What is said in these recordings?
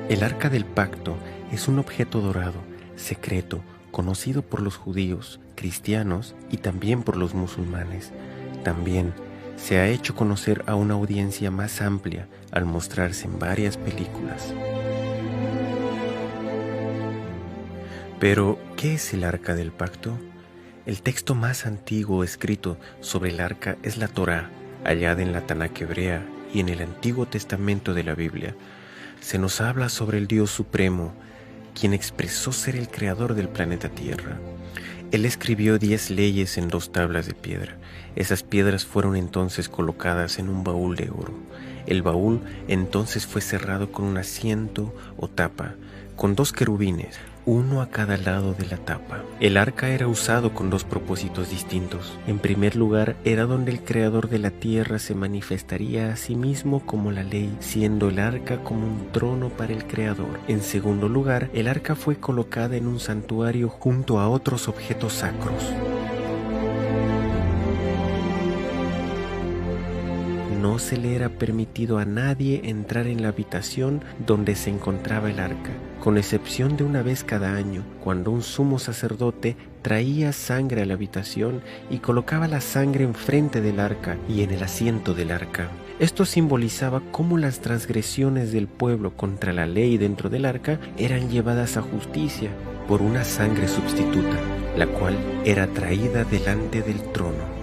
El Arca del Pacto es un objeto dorado, secreto, conocido por los judíos, cristianos y también por los musulmanes. También se ha hecho conocer a una audiencia más amplia al mostrarse en varias películas. Pero, ¿qué es el Arca del Pacto? El texto más antiguo escrito sobre el Arca es la Torá, hallada en la Tanaj hebrea y en el Antiguo Testamento de la Biblia. Se nos habla sobre el Dios Supremo, quien expresó ser el creador del planeta Tierra. Él escribió 10 leyes en 2 tablas de piedra. Esas piedras fueron entonces colocadas en un baúl de oro. El baúl entonces fue cerrado con un asiento o tapa, con 2 querubines, uno a cada lado de la tapa. El arca era usado con 2 propósitos distintos. En primer lugar, era donde el creador de la tierra se manifestaría a sí mismo como la ley, siendo el arca como un trono para el creador. En segundo lugar, el arca fue colocada en un santuario junto a otros objetos sacros. No se le era permitido a nadie entrar en la habitación donde se encontraba el arca, con excepción de una vez cada año, cuando un sumo sacerdote traía sangre a la habitación y colocaba la sangre enfrente del arca y en el asiento del arca. Esto simbolizaba cómo las transgresiones del pueblo contra la ley dentro del arca eran llevadas a justicia por una sangre sustituta, la cual era traída delante del trono.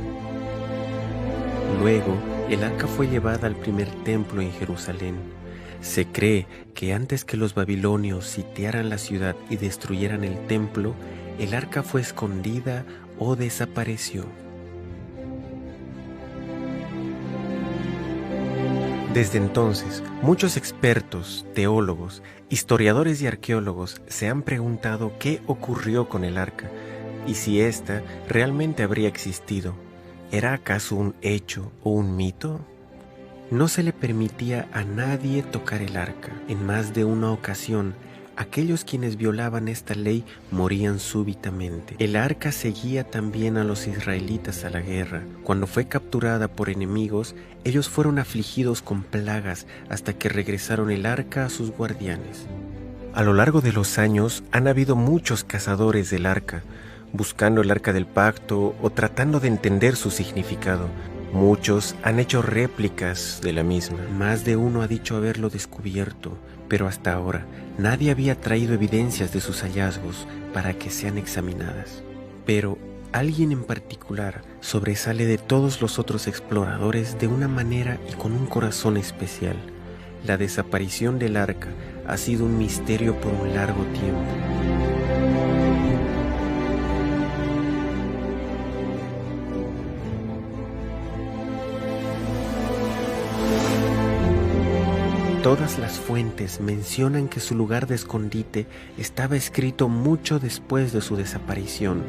Luego, el arca fue llevada al primer templo en Jerusalén. Se cree que antes que los babilonios sitiaran la ciudad y destruyeran el templo, el arca fue escondida o desapareció. Desde entonces, muchos expertos, teólogos, historiadores y arqueólogos se han preguntado qué ocurrió con el arca y si ésta realmente habría existido. ¿Era acaso un hecho o un mito? No se le permitía a nadie tocar el arca. En más de una ocasión, aquellos quienes violaban esta ley morían súbitamente. El arca seguía también a los israelitas a la guerra. Cuando fue capturada por enemigos, ellos fueron afligidos con plagas hasta que regresaron el arca a sus guardianes. A lo largo de los años han habido muchos cazadores del arca, buscando el arca del pacto o tratando de entender su significado. Muchos han hecho réplicas de la misma. Más de uno ha dicho haberlo descubierto, pero hasta ahora nadie había traído evidencias de sus hallazgos para que sean examinadas. Pero alguien en particular sobresale de todos los otros exploradores de una manera y con un corazón especial. La desaparición del arca ha sido un misterio por un largo tiempo. Todas las fuentes mencionan que su lugar de escondite estaba escrito mucho después de su desaparición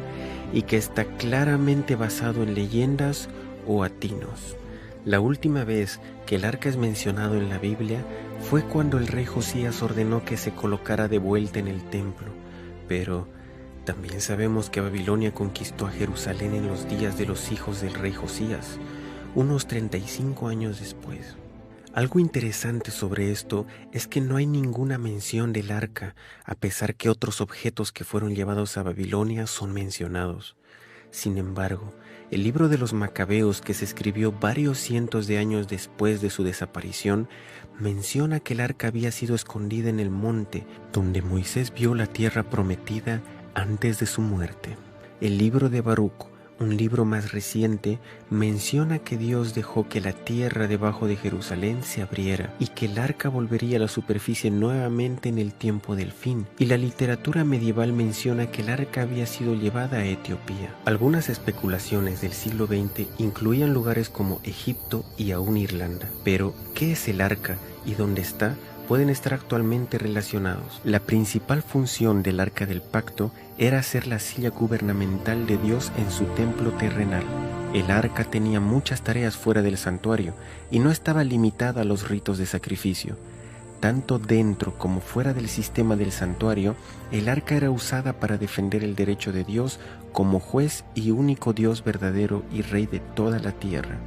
y que está claramente basado en leyendas o atinos. La última vez que el arca es mencionado en la Biblia fue cuando el rey Josías ordenó que se colocara de vuelta en el templo, pero también sabemos que Babilonia conquistó a Jerusalén en los días de los hijos del rey Josías, unos 35 años después. Algo interesante sobre esto es que no hay ninguna mención del arca, a pesar que otros objetos que fueron llevados a Babilonia son mencionados. Sin embargo, el libro de los Macabeos, que se escribió varios cientos de años después de su desaparición, menciona que el arca había sido escondida en el monte donde Moisés vio la tierra prometida antes de su muerte. El libro de Baruc, un libro más reciente, menciona que Dios dejó que la tierra debajo de Jerusalén se abriera y que el arca volvería a la superficie nuevamente en el tiempo del fin. Y la literatura medieval menciona que el arca había sido llevada a Etiopía. Algunas especulaciones del siglo XX incluían lugares como Egipto y aún Irlanda. Pero, ¿qué es el arca y dónde está? Pueden estar actualmente relacionados. La principal función del Arca del Pacto era ser la silla gubernamental de Dios en su templo terrenal. El arca tenía muchas tareas fuera del santuario y no estaba limitada a los ritos de sacrificio. Tanto dentro como fuera del sistema del santuario, el arca era usada para defender el derecho de Dios como juez y único Dios verdadero y Rey de toda la tierra.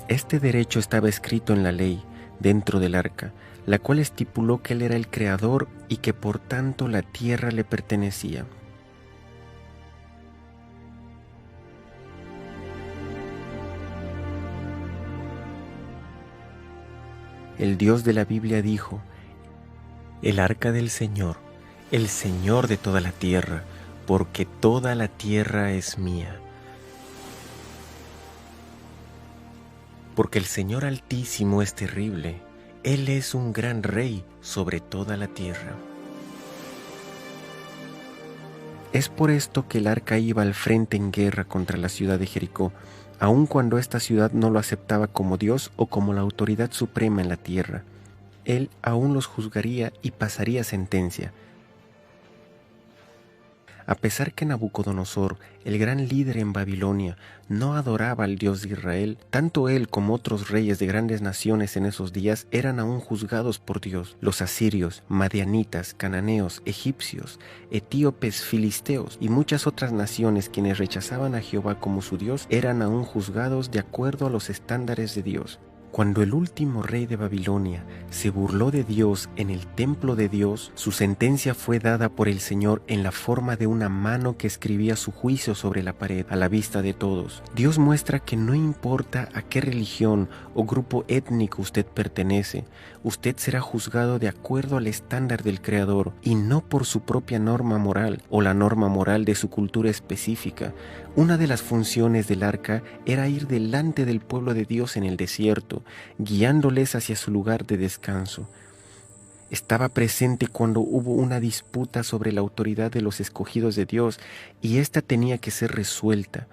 Este derecho estaba escrito en la ley, dentro del arca, la cual estipuló que Él era el Creador y que por tanto la tierra le pertenecía. El Dios de la Biblia dijo: el arca del Señor, el Señor de toda la tierra, porque toda la tierra es mía. Porque el Señor Altísimo es terrible, Él es un gran rey sobre toda la tierra. Es por esto que el arca iba al frente en guerra contra la ciudad de Jericó, aun cuando esta ciudad no lo aceptaba como Dios o como la autoridad suprema en la tierra. Él aún los juzgaría y pasaría sentencia. A pesar que Nabucodonosor, el gran líder en Babilonia, no adoraba al Dios de Israel, tanto él como otros reyes de grandes naciones en esos días eran aún juzgados por Dios. Los asirios, madianitas, cananeos, egipcios, etíopes, filisteos y muchas otras naciones quienes rechazaban a Jehová como su Dios eran aún juzgados de acuerdo a los estándares de Dios. Cuando el último rey de Babilonia se burló de Dios en el templo de Dios, su sentencia fue dada por el Señor en la forma de una mano que escribía su juicio sobre la pared a la vista de todos. Dios muestra que no importa a qué religión o grupo étnico usted pertenece, usted será juzgado de acuerdo al estándar del Creador y no por su propia norma moral o la norma moral de su cultura específica. Una de las funciones del arca era ir delante del pueblo de Dios en el desierto, guiándoles hacia su lugar de descanso. Estaba presente cuando hubo una disputa sobre la autoridad de los escogidos de Dios y ésta tenía que ser resuelta.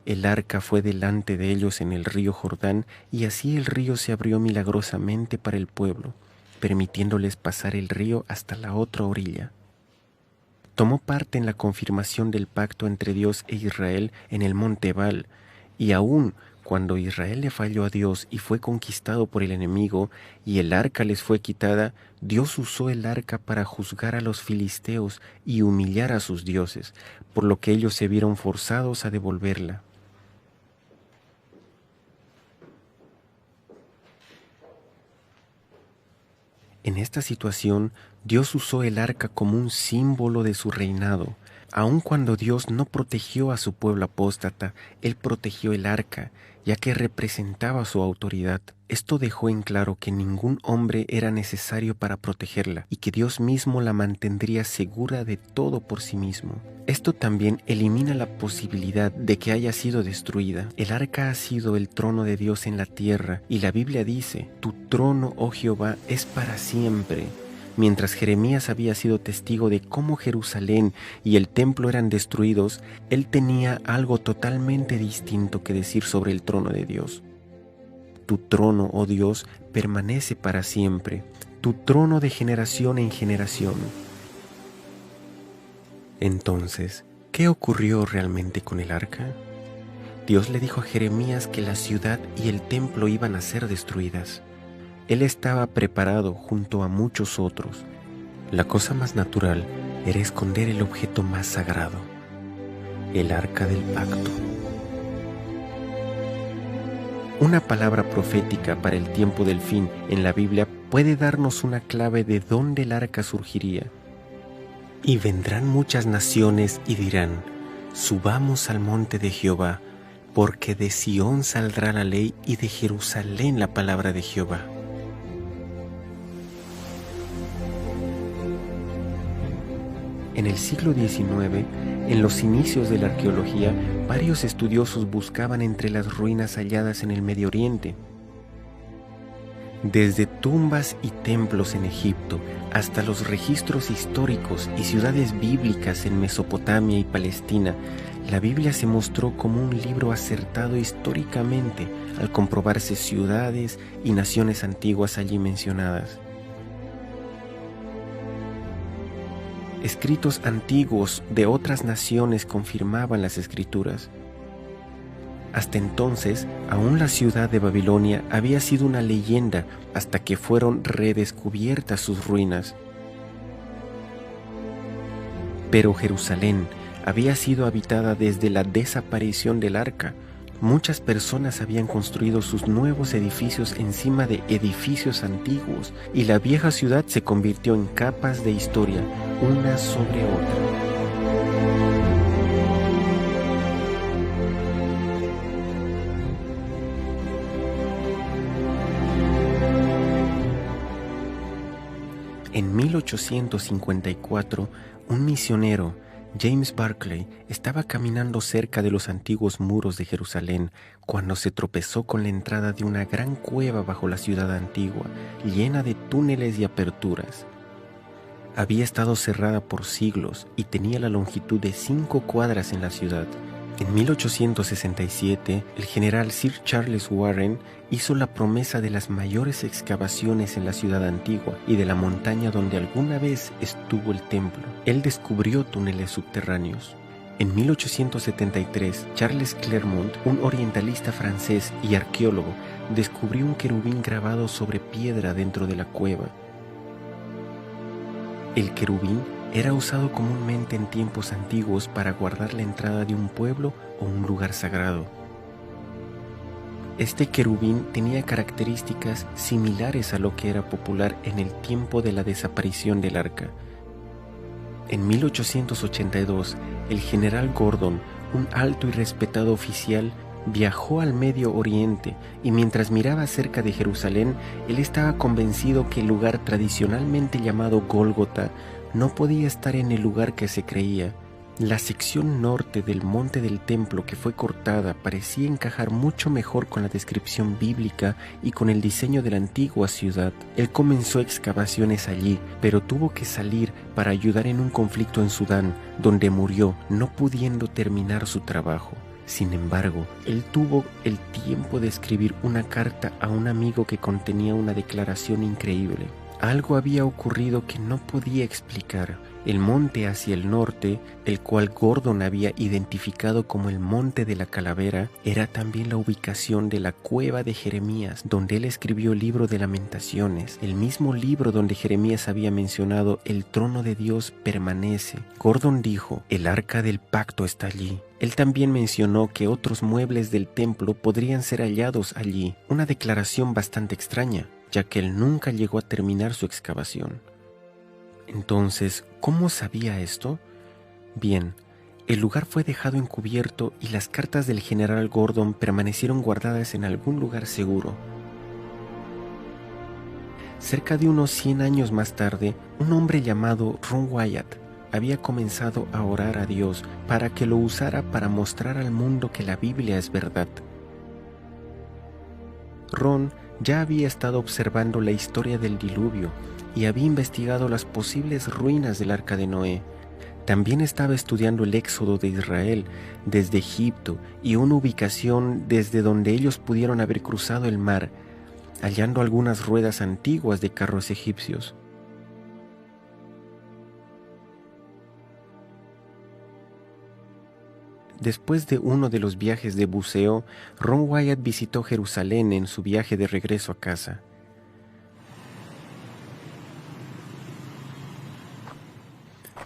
El arca fue delante de ellos en el río Jordán y así el río se abrió milagrosamente para el pueblo, permitiéndoles pasar el río hasta la otra orilla. Tomó parte en la confirmación del pacto entre Dios e Israel en el monte Ebal, y aún cuando Israel le falló a Dios y fue conquistado por el enemigo y el arca les fue quitada, Dios usó el arca para juzgar a los filisteos y humillar a sus dioses, por lo que ellos se vieron forzados a devolverla. En esta situación, Dios usó el arca como un símbolo de su reinado. Aun cuando Dios no protegió a su pueblo apóstata, Él protegió el arca, ya que representaba su autoridad. Esto dejó en claro que ningún hombre era necesario para protegerla y que Dios mismo la mantendría segura de todo por sí mismo. Esto también elimina la posibilidad de que haya sido destruida. El arca ha sido el trono de Dios en la tierra y la Biblia dice: tu trono, oh Jehová, es para siempre. Mientras Jeremías había sido testigo de cómo Jerusalén y el templo eran destruidos, él tenía algo totalmente distinto que decir sobre el trono de Dios. Tu trono, oh Dios, permanece para siempre, tu trono de generación en generación. Entonces, ¿qué ocurrió realmente con el arca? Dios le dijo a Jeremías que la ciudad y el templo iban a ser destruidas. Él estaba preparado junto a muchos otros. La cosa más natural era esconder el objeto más sagrado, el arca del pacto. Una palabra profética para el tiempo del fin en la Biblia puede darnos una clave de dónde el arca surgiría. Y vendrán muchas naciones y dirán: subamos al monte de Jehová, porque de Sión saldrá la ley y de Jerusalén la palabra de Jehová. En el siglo XIX, en los inicios de la arqueología, varios estudiosos buscaban entre las ruinas halladas en el Medio Oriente. Desde tumbas y templos en Egipto hasta los registros históricos y ciudades bíblicas en Mesopotamia y Palestina, la Biblia se mostró como un libro acertado históricamente al comprobarse ciudades y naciones antiguas allí mencionadas. Escritos antiguos de otras naciones confirmaban las escrituras. Hasta entonces, aún la ciudad de Babilonia había sido una leyenda hasta que fueron redescubiertas sus ruinas. Pero Jerusalén había sido habitada desde la desaparición del arca. Muchas personas habían construido sus nuevos edificios encima de edificios antiguos y la vieja ciudad se convirtió en capas de historia, una sobre otra. En 1854, un misionero, James Barclay, estaba caminando cerca de los antiguos muros de Jerusalén cuando se tropezó con la entrada de una gran cueva bajo la ciudad antigua, llena de túneles y aperturas. Había estado cerrada por siglos y tenía la longitud de 5 cuadras en la ciudad. En 1867, el general Sir Charles Warren hizo la promesa de las mayores excavaciones en la ciudad antigua y de la montaña donde alguna vez estuvo el templo. Él descubrió túneles subterráneos. En 1873, Charles Clermont, un orientalista francés y arqueólogo, descubrió un querubín grabado sobre piedra dentro de la cueva. El querubín era usado comúnmente en tiempos antiguos para guardar la entrada de un pueblo o un lugar sagrado. Este querubín tenía características similares a lo que era popular en el tiempo de la desaparición del arca. En 1882, el general Gordon, un alto y respetado oficial, viajó al Medio Oriente y mientras miraba cerca de Jerusalén, él estaba convencido que el lugar tradicionalmente llamado Gólgota no podía estar en el lugar que se creía. La sección norte del monte del templo que fue cortada parecía encajar mucho mejor con la descripción bíblica y con el diseño de la antigua ciudad. Él comenzó excavaciones allí, pero tuvo que salir para ayudar en un conflicto en Sudán, donde murió, no pudiendo terminar su trabajo. Sin embargo, él tuvo el tiempo de escribir una carta a un amigo que contenía una declaración increíble. Algo había ocurrido que no podía explicar. El monte hacia el norte, el cual Gordon había identificado como el Monte de la Calavera, era también la ubicación de la cueva de Jeremías, donde él escribió el libro de Lamentaciones, el mismo libro donde Jeremías había mencionado el trono de Dios permanece. Gordon dijo, el arca del pacto está allí. Él también mencionó que otros muebles del templo podrían ser hallados allí, una declaración bastante extraña, ya que él nunca llegó a terminar su excavación. Entonces, ¿cómo sabía esto? Bien, el lugar fue dejado encubierto y las cartas del general Gordon permanecieron guardadas en algún lugar seguro. Cerca de unos 100 años más tarde, un hombre llamado Ron Wyatt había comenzado a orar a Dios para que lo usara para mostrar al mundo que la Biblia es verdad. Ron ya había estado observando la historia del diluvio y había investigado las posibles ruinas del arca de Noé. También estaba estudiando el éxodo de Israel desde Egipto y una ubicación desde donde ellos pudieron haber cruzado el mar, hallando algunas ruedas antiguas de carros egipcios. Después de uno de los viajes de buceo, Ron Wyatt visitó Jerusalén en su viaje de regreso a casa.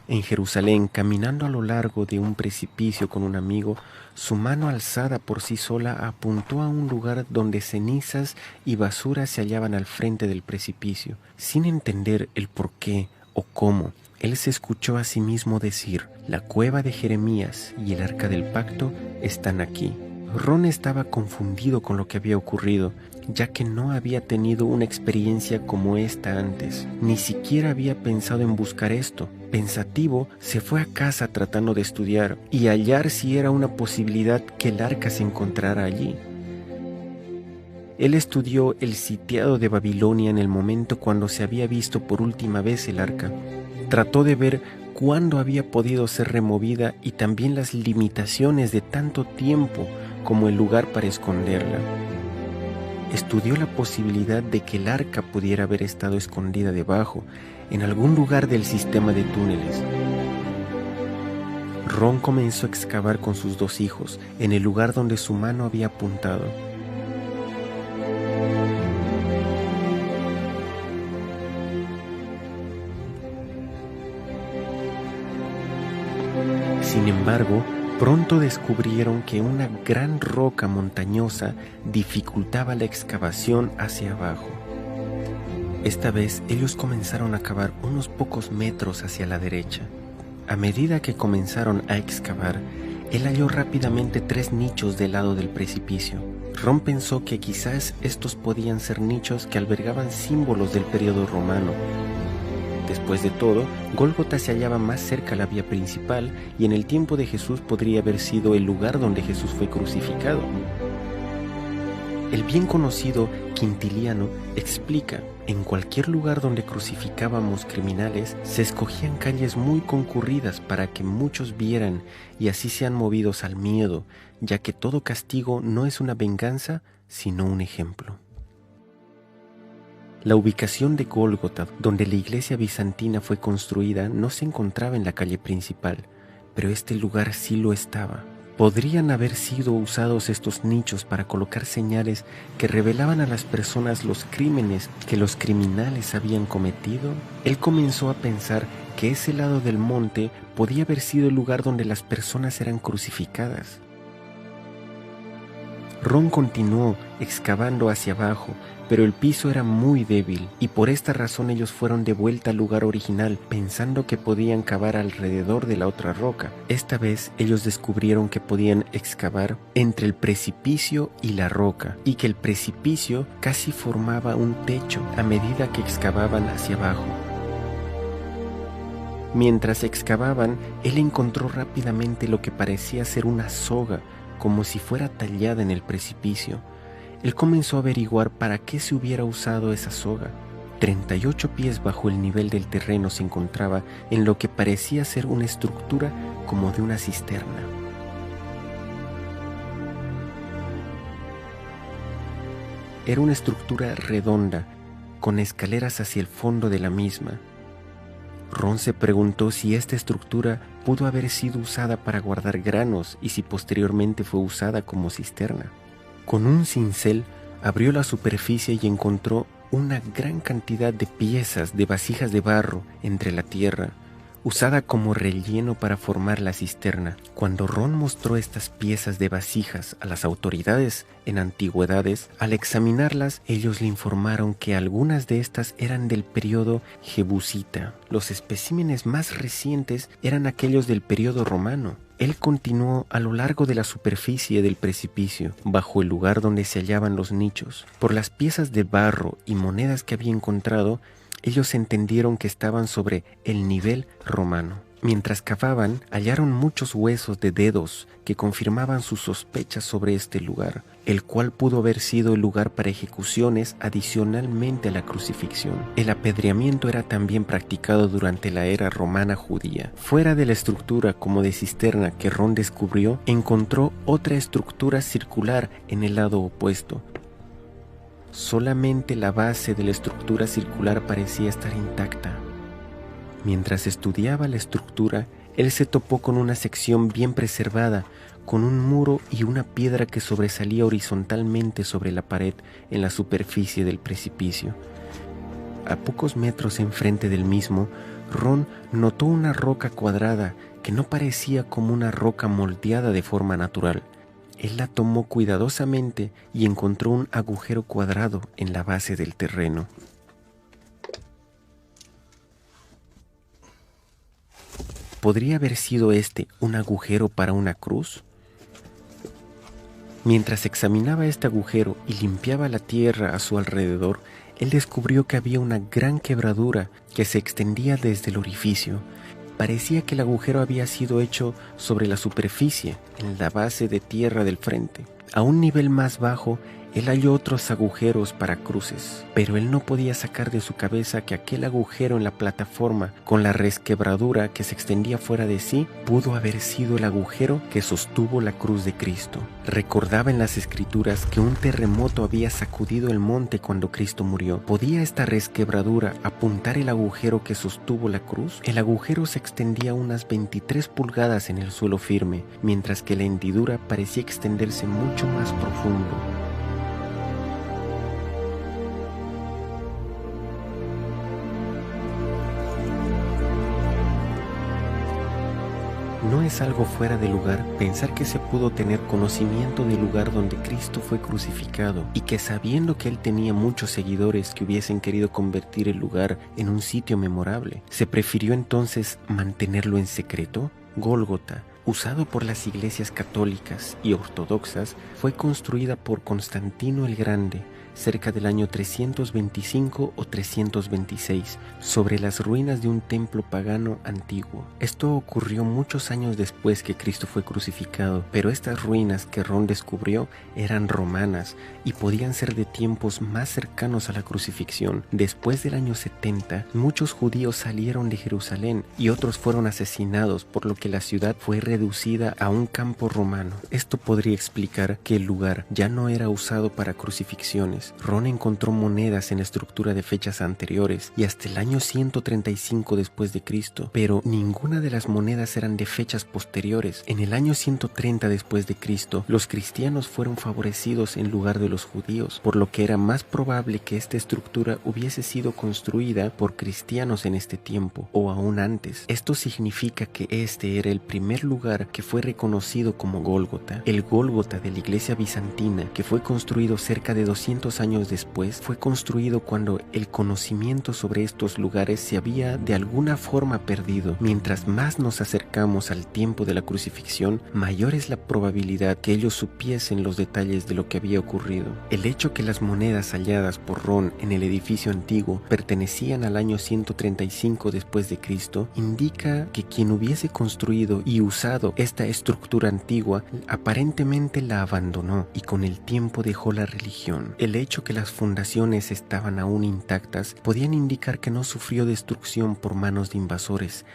En Jerusalén, caminando a lo largo de un precipicio con un amigo, su mano alzada por sí sola apuntó a un lugar donde cenizas y basura se hallaban al frente del precipicio. Sin entender el por qué o cómo, él se escuchó a sí mismo decir, la cueva de Jeremías y el arca del pacto están aquí. Ron estaba confundido con lo que había ocurrido, ya que no había tenido una experiencia como esta antes. Ni siquiera había pensado en buscar esto. Pensativo, se fue a casa tratando de estudiar y hallar si era una posibilidad que el arca se encontrara allí. Él estudió el sitiado de Babilonia en el momento cuando se había visto por última vez el arca. Trató de ver cuándo había podido ser removida y también las limitaciones de tanto tiempo como el lugar para esconderla. Estudió la posibilidad de que el arca pudiera haber estado escondida debajo, en algún lugar del sistema de túneles. Ron comenzó a excavar con sus 2 hijos en el lugar donde su mano había apuntado. Sin embargo, pronto descubrieron que una gran roca montañosa dificultaba la excavación hacia abajo. Esta vez ellos comenzaron a cavar unos pocos metros hacia la derecha. A medida que comenzaron a excavar, él halló rápidamente 3 nichos del lado del precipicio. Ron pensó que quizás estos podían ser nichos que albergaban símbolos del periodo romano. Después de todo, Gólgota se hallaba más cerca a la vía principal y en el tiempo de Jesús podría haber sido el lugar donde Jesús fue crucificado. El bien conocido Quintiliano explica: en cualquier lugar donde crucificábamos criminales, se escogían calles muy concurridas para que muchos vieran y así sean movidos al miedo, ya que todo castigo no es una venganza, sino un ejemplo. La ubicación de Gólgota, donde la iglesia bizantina fue construida, no se encontraba en la calle principal, pero este lugar sí lo estaba. ¿Podrían haber sido usados estos nichos para colocar señales que revelaban a las personas los crímenes que los criminales habían cometido? Él comenzó a pensar que ese lado del monte podía haber sido el lugar donde las personas eran crucificadas. Ron continuó excavando hacia abajo, pero el piso era muy débil y por esta razón ellos fueron de vuelta al lugar original pensando que podían cavar alrededor de la otra roca. Esta vez ellos descubrieron que podían excavar entre el precipicio y la roca y que el precipicio casi formaba un techo a medida que excavaban hacia abajo. Mientras excavaban, él encontró rápidamente lo que parecía ser una soga, como si fuera tallada en el precipicio. Él comenzó a averiguar para qué se hubiera usado esa soga. 38 pies bajo el nivel del terreno se encontraba en lo que parecía ser una estructura como de una cisterna. Era una estructura redonda, con escaleras hacia el fondo de la misma. Ron se preguntó si esta estructura pudo haber sido usada para guardar granos y si posteriormente fue usada como cisterna. Con un cincel abrió la superficie y encontró una gran cantidad de piezas de vasijas de barro entre la tierra, usada como relleno para formar la cisterna. Cuando Ron mostró estas piezas de vasijas a las autoridades en antigüedades, al examinarlas, ellos le informaron que algunas de estas eran del periodo jebusita. Los especímenes más recientes eran aquellos del periodo romano. Él continuó a lo largo de la superficie del precipicio, bajo el lugar donde se hallaban los nichos. Por las piezas de barro y monedas que había encontrado, ellos entendieron que estaban sobre el nivel romano. Mientras cavaban, hallaron muchos huesos de dedos que confirmaban sus sospechas sobre este lugar, el cual pudo haber sido el lugar para ejecuciones adicionalmente a la crucifixión. El apedreamiento era también practicado durante la era romana judía. Fuera de la estructura como de cisterna que Ron descubrió, encontró otra estructura circular en el lado opuesto. Solamente la base de la estructura circular parecía estar intacta. Mientras estudiaba la estructura, él se topó con una sección bien preservada, con un muro y una piedra que sobresalía horizontalmente sobre la pared en la superficie del precipicio. A pocos metros enfrente del mismo, Ron notó una roca cuadrada que no parecía como una roca moldeada de forma natural. Él la tomó cuidadosamente y encontró un agujero cuadrado en la base del terreno. ¿Podría haber sido este un agujero para una cruz? Mientras examinaba este agujero y limpiaba la tierra a su alrededor, él descubrió que había una gran quebradura que se extendía desde el orificio. Parecía que el agujero había sido hecho sobre la superficie, en la base de tierra del frente. A un nivel más bajo, Él halló otros agujeros para cruces, pero él no podía sacar de su cabeza que aquel agujero en la plataforma, con la resquebradura que se extendía fuera de sí, pudo haber sido el agujero que sostuvo la cruz de Cristo. Recordaba en las Escrituras que un terremoto había sacudido el monte cuando Cristo murió. ¿Podía esta resquebradura apuntar el agujero que sostuvo la cruz? El agujero se extendía unas 23 pulgadas en el suelo firme, mientras que la hendidura parecía extenderse mucho más profundo. No es algo fuera de lugar pensar que se pudo tener conocimiento del lugar donde Cristo fue crucificado y que, sabiendo que él tenía muchos seguidores que hubiesen querido convertir el lugar en un sitio memorable, ¿se prefirió entonces mantenerlo en secreto? Gólgota, usado por las iglesias católicas y ortodoxas, fue construida por Constantino el Grande cerca del año 325 o 326, sobre las ruinas de un templo pagano antiguo. Esto ocurrió muchos años después que Cristo fue crucificado, pero estas ruinas que Ron descubrió eran romanas y podían ser de tiempos más cercanos a la crucifixión. Después del año 70, muchos judíos salieron de Jerusalén y otros fueron asesinados, por lo que la ciudad fue reducida a un campo romano. Esto podría explicar que el lugar ya no era usado para crucifixiones. Ron encontró monedas en la estructura de fechas anteriores y hasta el año 135 después de Cristo, pero ninguna de las monedas eran de fechas posteriores. En el año 130 después de Cristo, los cristianos fueron favorecidos en lugar de los judíos, por lo que era más probable que esta estructura hubiese sido construida por cristianos en este tiempo o aún antes. Esto significa que este era el primer lugar que fue reconocido como Gólgota. El Gólgota de la iglesia bizantina, que fue construido cerca de 200 años después, fue construido cuando el conocimiento sobre estos lugares se había de alguna forma perdido. Mientras más nos acercamos al tiempo de la crucifixión, mayor es la probabilidad que ellos supiesen los detalles de lo que había ocurrido. El hecho que las monedas halladas por Ron en el edificio antiguo pertenecían al año 135 después de Cristo indica que quien hubiese construido y usado esta estructura antigua aparentemente la abandonó y con el tiempo dejó la religión. El hecho que las fundaciones estaban aún intactas podían indicar que no sufrió destrucción por manos de invasores.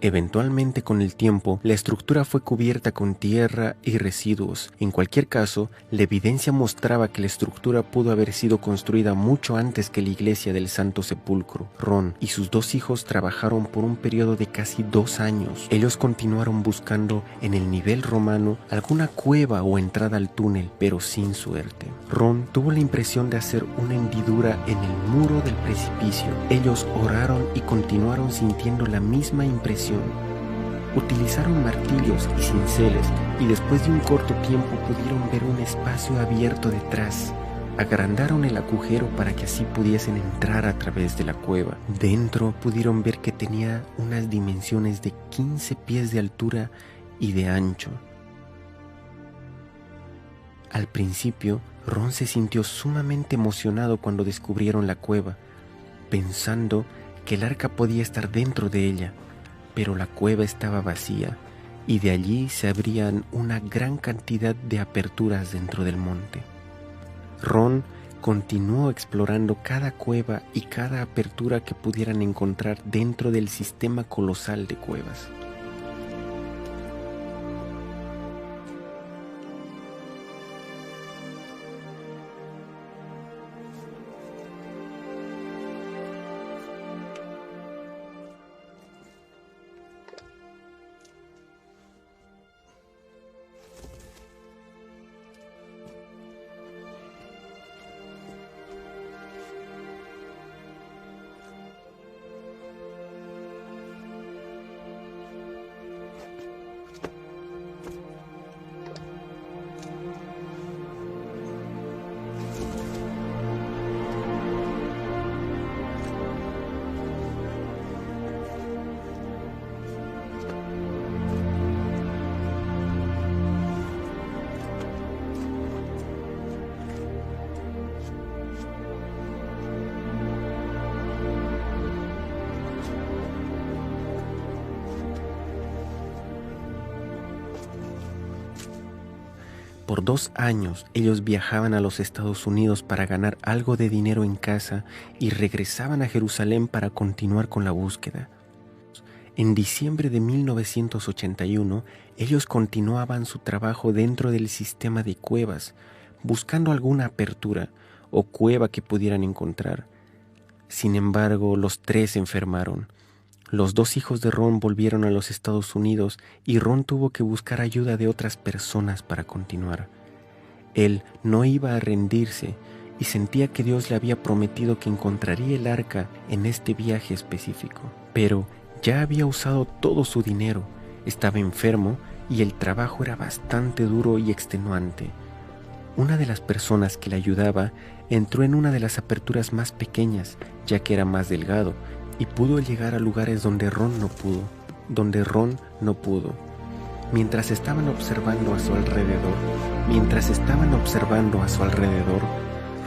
Eventualmente, con el tiempo, la estructura fue cubierta con tierra y residuos. En cualquier caso, la evidencia mostraba que la estructura pudo haber sido construida mucho antes que la iglesia del Santo Sepulcro. Ron y sus dos hijos trabajaron por un periodo de casi 2 años. Ellos continuaron buscando en el nivel romano alguna cueva o entrada al túnel, pero sin suerte. Ron tuvo la impresión de hacer una hendidura en el muro del precipicio. Ellos oraron y continuaron sintiendo la misma impresión. Utilizaron martillos y cinceles y después de un corto tiempo pudieron ver un espacio abierto detrás. Agrandaron el agujero para que así pudiesen entrar a través de la cueva. Dentro pudieron ver que tenía unas dimensiones de 15 pies de altura y de ancho. Al principio, Ron se sintió sumamente emocionado cuando descubrieron la cueva, pensando que el arca podía estar dentro de ella. Pero la cueva estaba vacía y de allí se abrían una gran cantidad de aperturas dentro del monte. Ron continuó explorando cada cueva y cada apertura que pudieran encontrar dentro del sistema colosal de cuevas. Por 2 años ellos viajaban a los Estados Unidos para ganar algo de dinero en casa y regresaban a Jerusalén para continuar con la búsqueda. En diciembre de 1981, ellos continuaban su trabajo dentro del sistema de cuevas, buscando alguna apertura o cueva que pudieran encontrar. Sin embargo, los 3 enfermaron. Los 2 hijos de Ron volvieron a los Estados Unidos y Ron tuvo que buscar ayuda de otras personas para continuar. Él no iba a rendirse y sentía que Dios le había prometido que encontraría el arca en este viaje específico. Pero ya había usado todo su dinero, estaba enfermo y el trabajo era bastante duro y extenuante. Una de las personas que le ayudaba entró en una de las aperturas más pequeñas, ya que era más delgado, y pudo llegar a lugares donde Ron no pudo. Mientras estaban observando a su alrededor,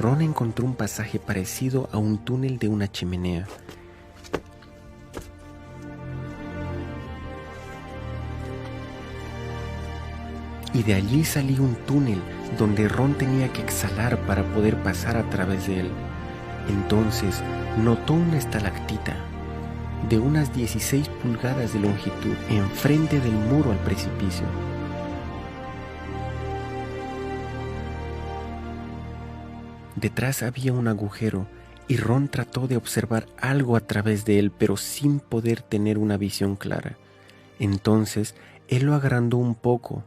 Ron encontró un pasaje parecido a un túnel de una chimenea. Y de allí salía un túnel donde Ron tenía que exhalar para poder pasar a través de él. Entonces notó una estalactita de unas 16 pulgadas de longitud enfrente del muro al precipicio. Detrás había un agujero y Ron trató de observar algo a través de él, pero sin poder tener una visión clara. Entonces él lo agrandó un poco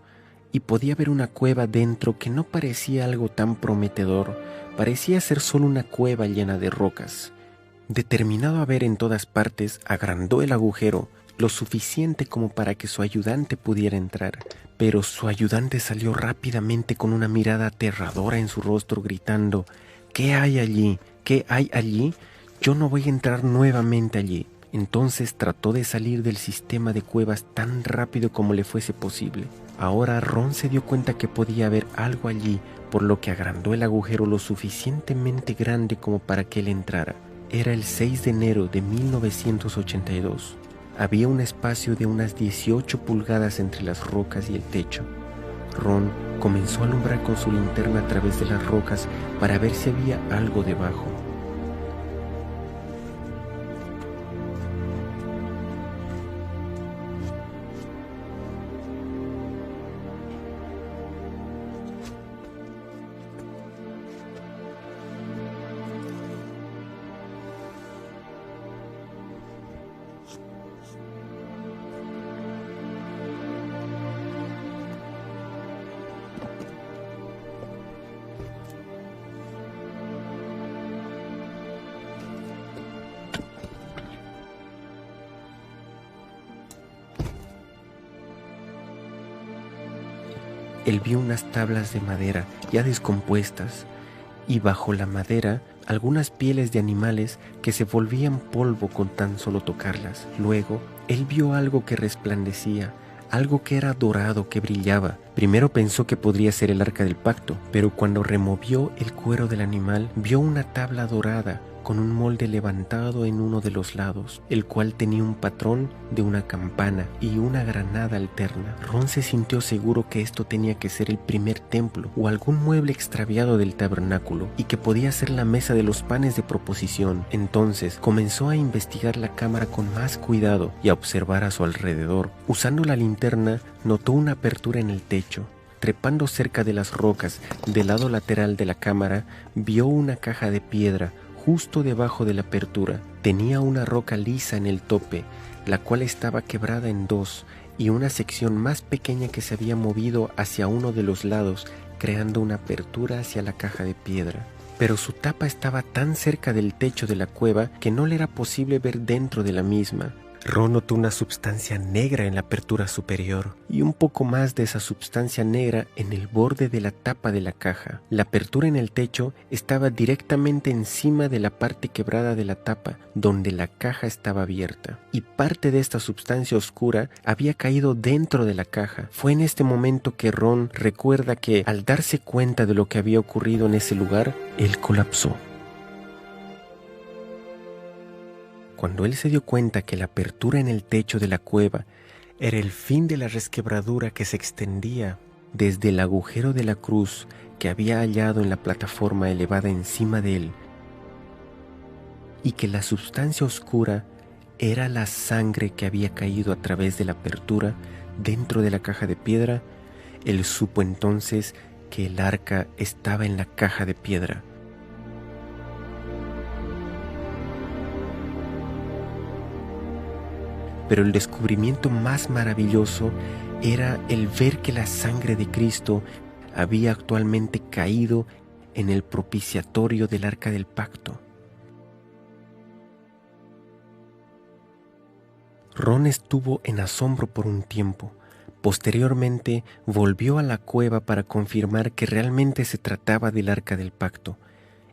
y podía ver una cueva dentro que no parecía algo tan prometedor, parecía ser solo una cueva llena de rocas. Determinado a ver en todas partes, agrandó el agujero lo suficiente como para que su ayudante pudiera entrar, pero su ayudante salió rápidamente con una mirada aterradora en su rostro gritando: ¿Qué hay allí? ¿Qué hay allí? Yo no voy a entrar nuevamente allí. Entonces trató de salir del sistema de cuevas tan rápido como le fuese posible. Ahora Ron se dio cuenta que podía haber algo allí, por lo que agrandó el agujero lo suficientemente grande como para que él entrara. Era el 6 de enero de 1982. Había un espacio de unas 18 pulgadas entre las rocas y el techo. Ron comenzó a alumbrar con su linterna a través de las rocas para ver si había algo debajo. Él vio unas tablas de madera ya descompuestas y bajo la madera algunas pieles de animales que se volvían polvo con tan solo tocarlas. Luego, él vio algo que resplandecía, algo que era dorado, que brillaba. Primero pensó que podría ser el arca del pacto, pero cuando removió el cuero del animal, vio una tabla dorada con un molde levantado en uno de los lados, el cual tenía un patrón de una campana y una granada alterna. Ron se sintió seguro que esto tenía que ser el primer templo o algún mueble extraviado del tabernáculo y que podía ser la mesa de los panes de proposición. Entonces comenzó a investigar la cámara con más cuidado y a observar a su alrededor. Usando la linterna, notó una apertura en el techo. Trepando cerca de las rocas del lado lateral de la cámara, vio una caja de piedra justo debajo de la apertura. Tenía una roca lisa en el tope, la cual estaba quebrada en dos, y una sección más pequeña que se había movido hacia uno de los lados, creando una apertura hacia la caja de piedra. Pero su tapa estaba tan cerca del techo de la cueva que no le era posible ver dentro de la misma. Ron notó una substancia negra en la apertura superior y un poco más de esa substancia negra en el borde de la tapa de la caja. La apertura en el techo estaba directamente encima de la parte quebrada de la tapa, donde la caja estaba abierta, y parte de esta substancia oscura había caído dentro de la caja. Fue en este momento que Ron recuerda que, al darse cuenta de lo que había ocurrido en ese lugar, él colapsó. Cuando él se dio cuenta que la apertura en el techo de la cueva era el fin de la resquebradura que se extendía desde el agujero de la cruz que había hallado en la plataforma elevada encima de él, y que la sustancia oscura era la sangre que había caído a través de la apertura dentro de la caja de piedra, él supo entonces que el arca estaba en la caja de piedra. Pero el descubrimiento más maravilloso era el ver que la sangre de Cristo había actualmente caído en el propiciatorio del arca del pacto. Ron estuvo en asombro por un tiempo. Posteriormente volvió a la cueva para confirmar que realmente se trataba del arca del pacto.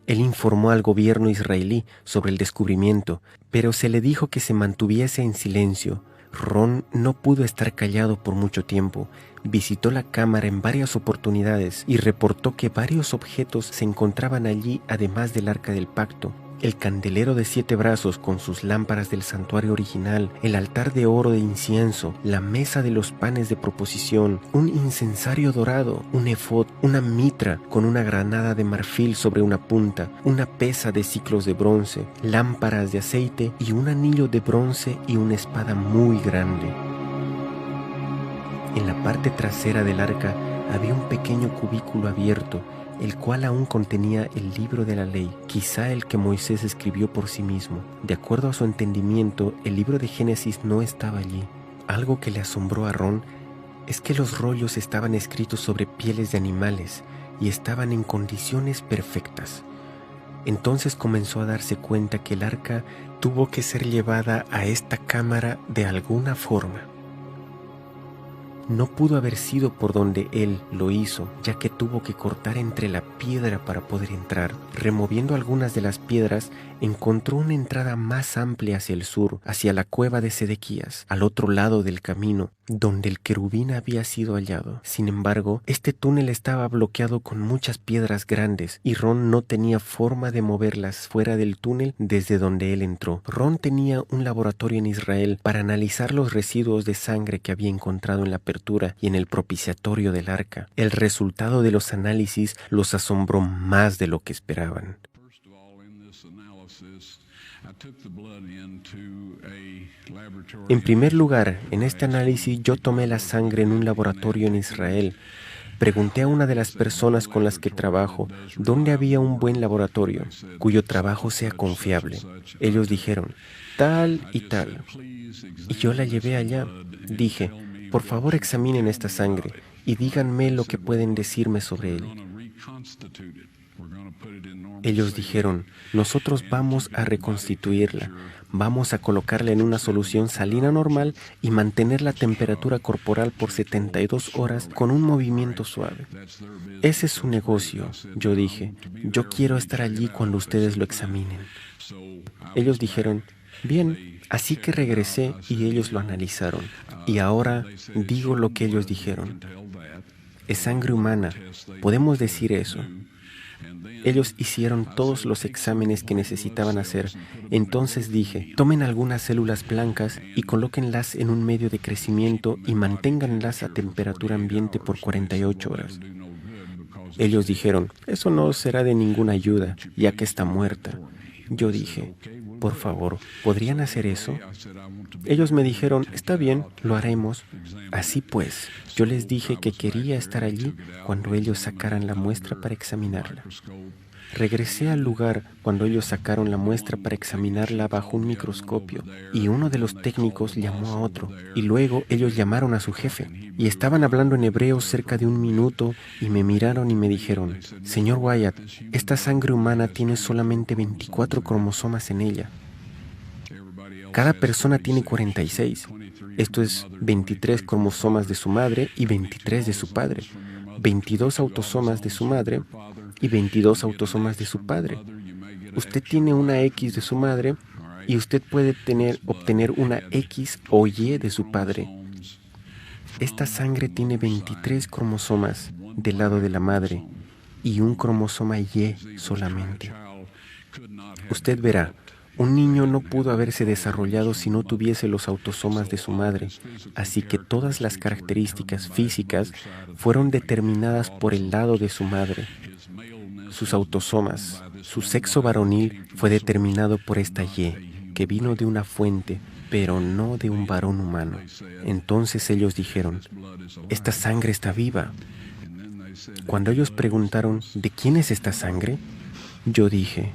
Él informó al gobierno israelí sobre el descubrimiento, pero se le dijo que se mantuviese en silencio. Ron no pudo estar callado por mucho tiempo. Visitó la cámara en varias oportunidades y reportó que varios objetos se encontraban allí además del arca del pacto. El candelero de 7 brazos con sus lámparas del santuario original, el altar de oro de incienso, la mesa de los panes de proposición, un incensario dorado, un efod, una mitra con una granada de marfil sobre una punta, una pesa de siclos de bronce, lámparas de aceite y un anillo de bronce y una espada muy grande. En la parte trasera del arca había un pequeño cubículo abierto, el cual aún contenía el libro de la ley, quizá el que Moisés escribió por sí mismo. De acuerdo a su entendimiento, el libro de Génesis no estaba allí. Algo que le asombró a Ron es que los rollos estaban escritos sobre pieles de animales y estaban en condiciones perfectas. Entonces comenzó a darse cuenta que el arca tuvo que ser llevada a esta cámara de alguna forma. No pudo haber sido por donde él lo hizo, ya que tuvo que cortar entre la piedra para poder entrar. Removiendo algunas de las piedras, encontró una entrada más amplia hacia el sur, hacia la cueva de Sedequías, al otro lado del camino, donde el querubín había sido hallado. Sin embargo, este túnel estaba bloqueado con muchas piedras grandes, y Ron no tenía forma de moverlas fuera del túnel desde donde él entró. Ron tenía un laboratorio en Israel para analizar los residuos de sangre que había encontrado en la apertura y en el propiciatorio del arca. El resultado de los análisis los asombró más de lo que esperaban. En primer lugar, en este análisis yo tomé la sangre en un laboratorio en Israel. Pregunté a una de las personas con las que trabajo dónde había un buen laboratorio, cuyo trabajo sea confiable. Ellos dijeron, tal y tal. Y yo la llevé allá. Dije, por favor examinen esta sangre y díganme lo que pueden decirme sobre él. Ellos dijeron, nosotros vamos a reconstituirla, vamos a colocarla en una solución salina normal y mantener la temperatura corporal por 72 horas con un movimiento suave. Ese es su negocio, yo dije, yo quiero estar allí cuando ustedes lo examinen. Ellos dijeron, bien, así que regresé y ellos lo analizaron. Y ahora digo lo que ellos dijeron. Es sangre humana, podemos decir eso. Ellos hicieron todos los exámenes que necesitaban hacer. Entonces dije, tomen algunas células blancas y colóquenlas en un medio de crecimiento y manténganlas a temperatura ambiente por 48 horas. Ellos dijeron, eso no será de ninguna ayuda, ya que está muerta. Yo dije, por favor, ¿podrían hacer eso? Ellos me dijeron, está bien, lo haremos. Así pues, yo les dije que quería estar allí cuando ellos sacaran la muestra para examinarla. Regresé al lugar cuando ellos sacaron la muestra para examinarla bajo un microscopio, y uno de los técnicos llamó a otro, y luego ellos llamaron a su jefe, y estaban hablando en hebreo cerca de 1 minuto, y me miraron y me dijeron, señor Wyatt, esta sangre humana tiene solamente 24 cromosomas en ella. Cada persona tiene 46. Esto es 23 cromosomas de su madre y 23 de su padre, 22 autosomas de su madre y 22 autosomas de su padre. Usted tiene una X de su madre y usted puede obtener una X o Y de su padre. Esta sangre tiene 23 cromosomas del lado de la madre y un cromosoma Y solamente. Usted verá, Un niño no pudo haberse desarrollado si no tuviese los autosomas de su madre, así que todas las características físicas fueron determinadas por el lado de su madre. Sus autosomas, su sexo varonil fue determinado por esta Y, que vino de una fuente, pero no de un varón humano. Entonces ellos dijeron, esta sangre está viva. Cuando ellos preguntaron, ¿de quién es esta sangre?, yo dije,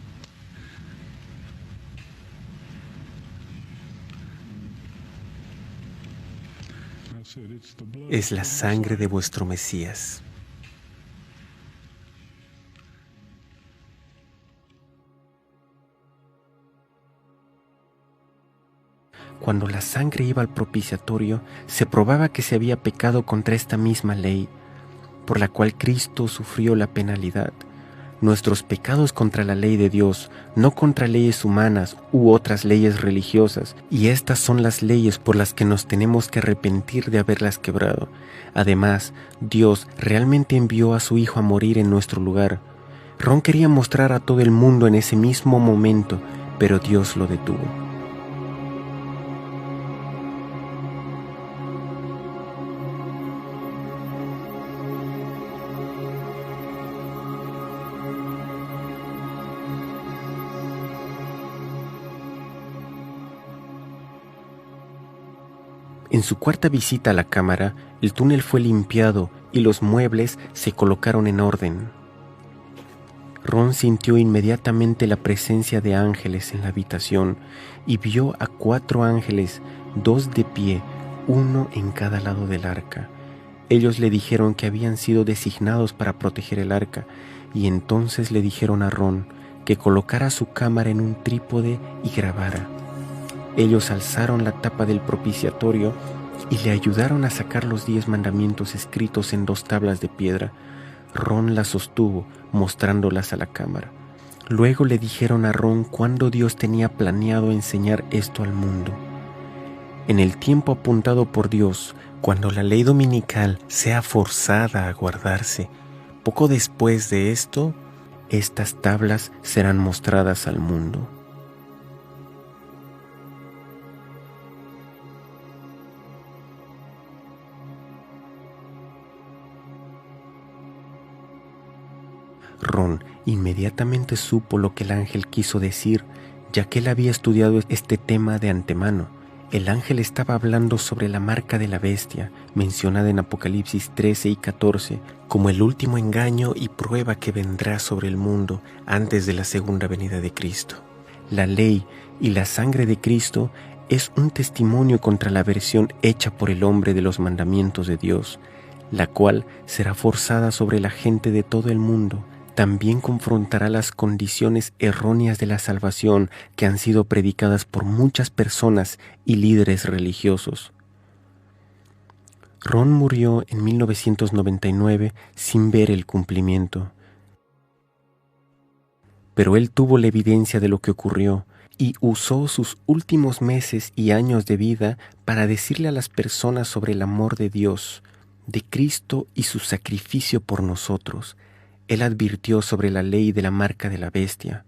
es la sangre de vuestro Mesías. Cuando la sangre iba al propiciatorio, se probaba que se había pecado contra esta misma ley, por la cual Cristo sufrió la penalidad. Nuestros pecados contra la ley de Dios, no contra leyes humanas u otras leyes religiosas, y estas son las leyes por las que nos tenemos que arrepentir de haberlas quebrado. Además, Dios realmente envió a su Hijo a morir en nuestro lugar. Ron quería mostrar a todo el mundo en ese mismo momento, pero Dios lo detuvo. En su cuarta visita a la cámara, el túnel fue limpiado y los muebles se colocaron en orden. Ron sintió inmediatamente la presencia de ángeles en la habitación y vio a 4 ángeles, 2 de pie, 1 en cada lado del arca. Ellos le dijeron que habían sido designados para proteger el arca, y entonces le dijeron a Ron que colocara su cámara en un trípode y grabara. Ellos alzaron la tapa del propiciatorio y le ayudaron a sacar los 10 mandamientos escritos en 2 tablas de piedra. Ron las sostuvo, mostrándolas a la cámara. Luego le dijeron a Ron cuándo Dios tenía planeado enseñar esto al mundo. En el tiempo apuntado por Dios, cuando la ley dominical sea forzada a guardarse, poco después de esto, estas tablas serán mostradas al mundo. Ron inmediatamente supo lo que el ángel quiso decir, ya que él había estudiado este tema de antemano. El ángel estaba hablando sobre la marca de la bestia, mencionada en Apocalipsis 13 y 14, como el último engaño y prueba que vendrá sobre el mundo antes de la segunda venida de Cristo. La ley y la sangre de Cristo es un testimonio contra la versión hecha por el hombre de los mandamientos de Dios, la cual será forzada sobre la gente de todo el mundo. También confrontará las condiciones erróneas de la salvación que han sido predicadas por muchas personas y líderes religiosos. Ron murió en 1999 sin ver el cumplimiento. Pero él tuvo la evidencia de lo que ocurrió y usó sus últimos meses y años de vida para decirle a las personas sobre el amor de Dios, de Cristo y su sacrificio por nosotros. Él advirtió sobre la ley de la marca de la bestia.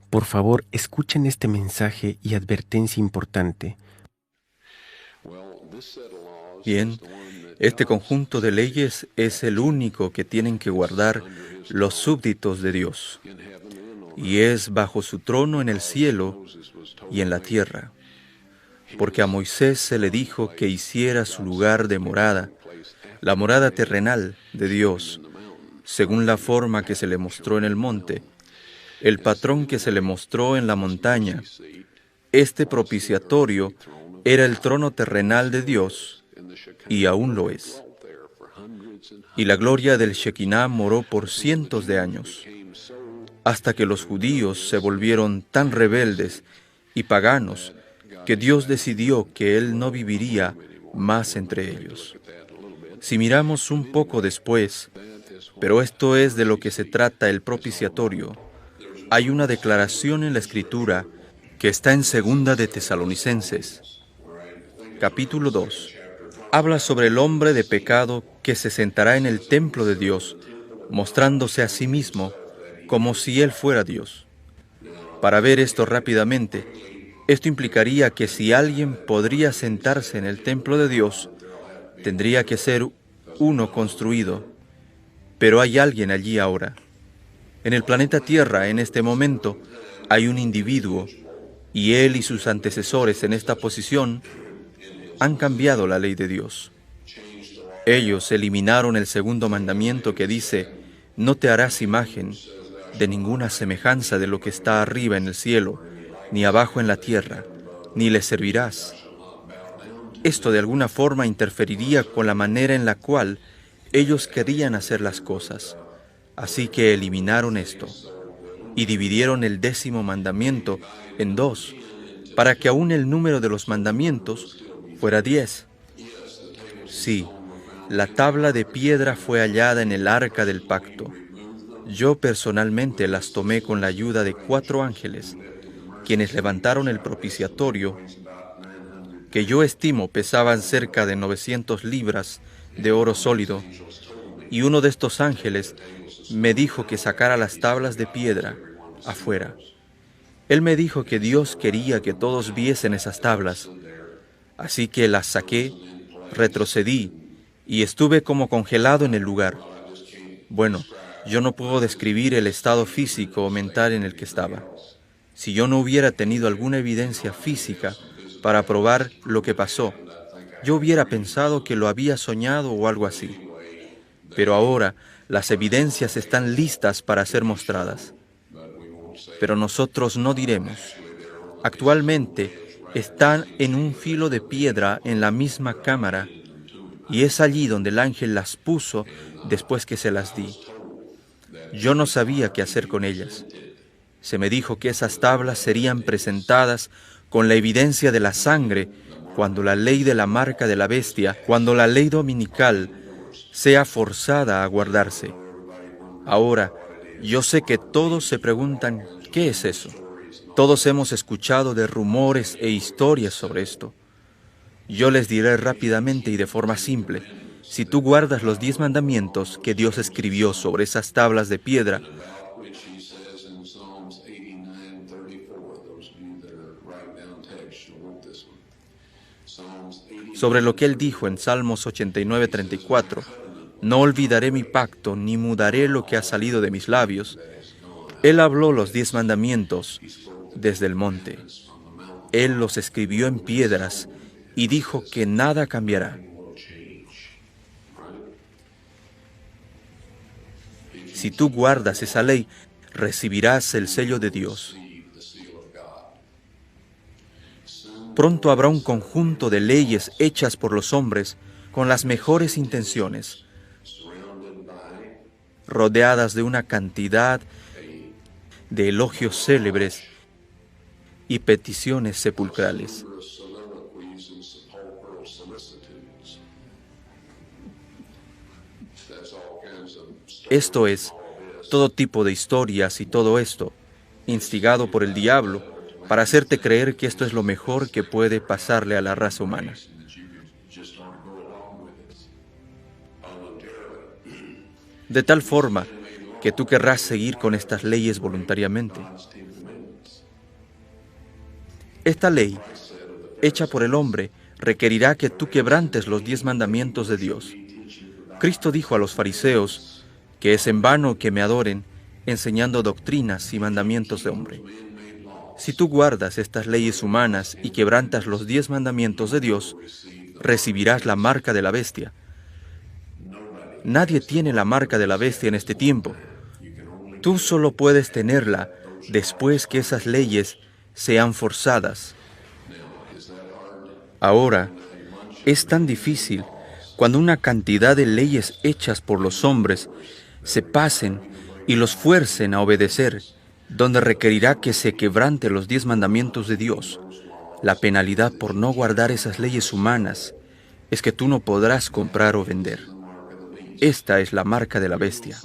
Por favor, escuchen este mensaje y advertencia importante. Bien, este conjunto de leyes es el único que tienen que guardar los súbditos de Dios, y es bajo su trono en el cielo y en la tierra, porque a Moisés se le dijo que hiciera su lugar de morada, la morada terrenal de Dios, según la forma que se le mostró en el monte, el patrón que se le mostró en la montaña. Este propiciatorio era el trono terrenal de Dios, y aún lo es. Y la gloria del Shekinah moró por cientos de años, hasta que los judíos se volvieron tan rebeldes y paganos que Dios decidió que Él no viviría más entre ellos. Si miramos un poco después, pero esto es de lo que se trata el propiciatorio, hay una declaración en la Escritura que está en 2 de Tesalonicenses, capítulo 2. Habla sobre el hombre de pecado que se sentará en el templo de Dios, mostrándose a sí mismo como si él fuera Dios. Para ver esto rápidamente, esto implicaría que si alguien podría sentarse en el templo de Dios, tendría que ser uno construido. Pero hay alguien allí ahora. En el planeta Tierra, en este momento, hay un individuo, y él y sus antecesores en esta posición han cambiado la ley de Dios. Ellos eliminaron el segundo mandamiento que dice: no te harás imagen de ninguna semejanza de lo que está arriba en el cielo, ni abajo en la tierra, ni le servirás. Esto de alguna forma interferiría con la manera en la cual ellos querían hacer las cosas. Así que eliminaron esto y dividieron el 10º mandamiento en 2, para que aún el número de los mandamientos fuera 10. Sí, la tabla de piedra fue hallada en el arca del pacto. Yo personalmente las tomé con la ayuda de 4 ángeles, quienes levantaron el propiciatorio, que yo estimo pesaban cerca de 900 libras de oro sólido, y uno de estos ángeles me dijo que sacara las tablas de piedra afuera. Él me dijo que Dios quería que todos viesen esas tablas, así que las saqué, retrocedí y estuve como congelado en el lugar. Bueno, yo no puedo describir el estado físico o mental en el que estaba. Si yo no hubiera tenido alguna evidencia física para probar lo que pasó, yo hubiera pensado que lo había soñado o algo así. Pero ahora las evidencias están listas para ser mostradas. Pero nosotros no diremos. Actualmente están en un filo de piedra en la misma cámara, y es allí donde el ángel las puso después que se las di. Yo no sabía qué hacer con ellas. Se me dijo que esas tablas serían presentadas con la evidencia de la sangre cuando la ley de la marca de la bestia, cuando la ley dominical sea forzada a guardarse. Ahora, yo sé que todos se preguntan, ¿qué es eso? Todos hemos escuchado de rumores e historias sobre esto. Yo les diré rápidamente y de forma simple: si tú guardas los 10 mandamientos que Dios escribió sobre esas tablas de piedra, sobre lo que Él dijo en Salmos 89:34, no olvidaré mi pacto, ni mudaré lo que ha salido de mis labios. Él habló los 10 mandamientos desde el monte. Él los escribió en piedras y dijo que nada cambiará. Si tú guardas esa ley, recibirás el sello de Dios. Pronto habrá un conjunto de leyes hechas por los hombres con las mejores intenciones, rodeadas de una cantidad de elogios célebres y peticiones sepulcrales. Esto es, todo tipo de historias y todo esto, instigado por el diablo, para hacerte creer que esto es lo mejor que puede pasarle a la raza humana. De tal forma que tú querrás seguir con estas leyes voluntariamente. Esta ley, hecha por el hombre, requerirá que tú quebrantes los 10 mandamientos de Dios. Cristo dijo a los fariseos que es en vano que me adoren, enseñando doctrinas y mandamientos de hombre. Si tú guardas estas leyes humanas y quebrantas los 10 mandamientos de Dios, recibirás la marca de la bestia. Nadie tiene la marca de la bestia en este tiempo. Tú solo puedes tenerla después que esas leyes sean forzadas. Ahora, es tan difícil cuando una cantidad de leyes hechas por los hombres se pasen y los fuercen a obedecer, donde requerirá que se quebrante los 10 mandamientos de Dios. La penalidad por no guardar esas leyes humanas es que tú no podrás comprar o vender. Esta es la marca de la bestia.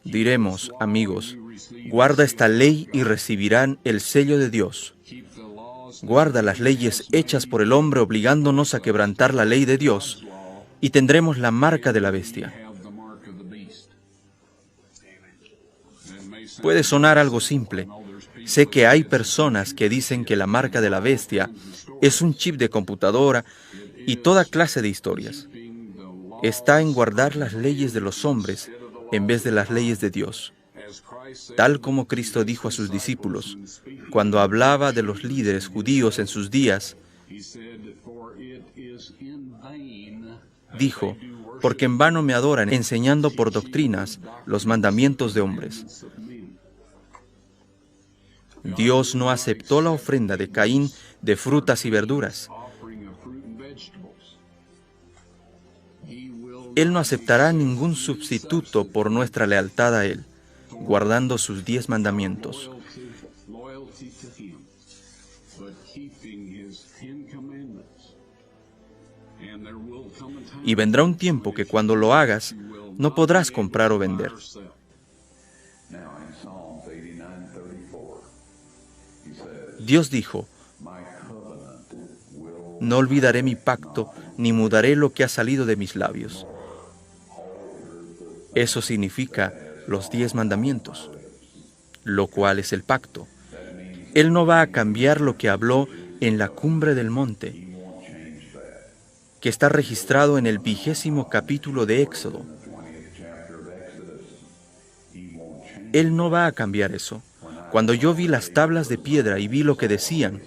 Diremos, amigos, guarda esta ley y recibirán el sello de Dios. Guarda las leyes hechas por el hombre obligándonos a quebrantar la ley de Dios y tendremos la marca de la bestia. Puede sonar algo simple, Sé que hay personas que dicen que la marca de la bestia es un chip de computadora y toda clase de historias. Está en guardar las leyes de los hombres en vez de las leyes de Dios. Tal como Cristo dijo a sus discípulos, cuando hablaba de los líderes judíos en sus días, dijo, porque en vano me adoran enseñando por doctrinas los mandamientos de hombres. Dios no aceptó la ofrenda de Caín de frutas y verduras. Él no aceptará ningún sustituto por nuestra lealtad a Él, guardando sus 10 mandamientos. Y vendrá un tiempo que cuando lo hagas, no podrás comprar o vender. Dios dijo, no olvidaré mi pacto, ni mudaré lo que ha salido de mis labios. Eso significa los 10 mandamientos, lo cual es el pacto. Él no va a cambiar lo que habló en la cumbre del monte, que está registrado en el 20º capítulo de Éxodo. Él no va a cambiar eso. Cuando yo vi las tablas de piedra y vi lo que decían,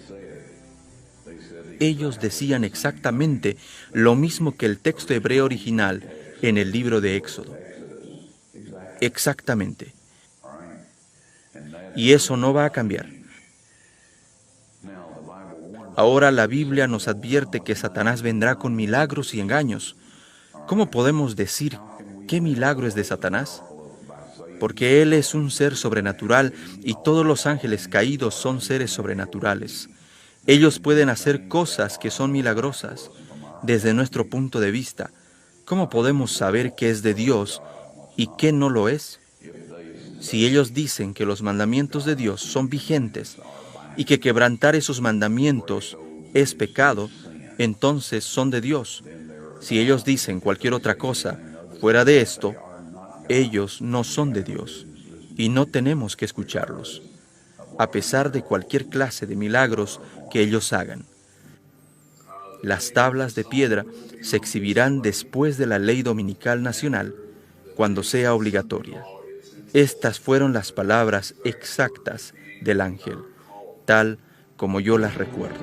ellos decían exactamente lo mismo que el texto hebreo original en el libro de Éxodo. Exactamente. Y eso no va a cambiar. Ahora la Biblia nos advierte que Satanás vendrá con milagros y engaños. ¿Cómo podemos decir qué milagro es de Satanás? Porque él es un ser sobrenatural y todos los ángeles caídos son seres sobrenaturales. Ellos pueden hacer cosas que son milagrosas. Desde nuestro punto de vista, ¿cómo podemos saber qué es de Dios y qué no lo es? Si ellos dicen que los mandamientos de Dios son vigentes y que quebrantar esos mandamientos es pecado, entonces son de Dios. Si ellos dicen cualquier otra cosa fuera de esto, ellos no son de Dios y no tenemos que escucharlos, a pesar de cualquier clase de milagros que ellos hagan. Las tablas de piedra se exhibirán después de la ley dominical nacional, cuando sea obligatoria. Estas fueron las palabras exactas del ángel, tal como yo las recuerdo.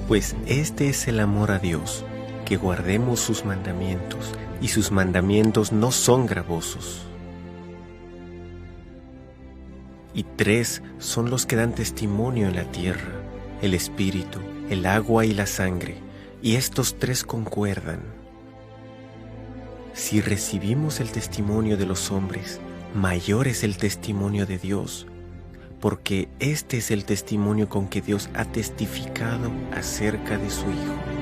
Pues este es el amor a Dios, que guardemos sus mandamientos, y sus mandamientos no son gravosos. Y 3 son los que dan testimonio en la tierra, el espíritu, el agua y la sangre, y estos 3 concuerdan. Si recibimos el testimonio de los hombres, mayor es el testimonio de Dios, porque este es el testimonio con que Dios ha testificado acerca de su Hijo.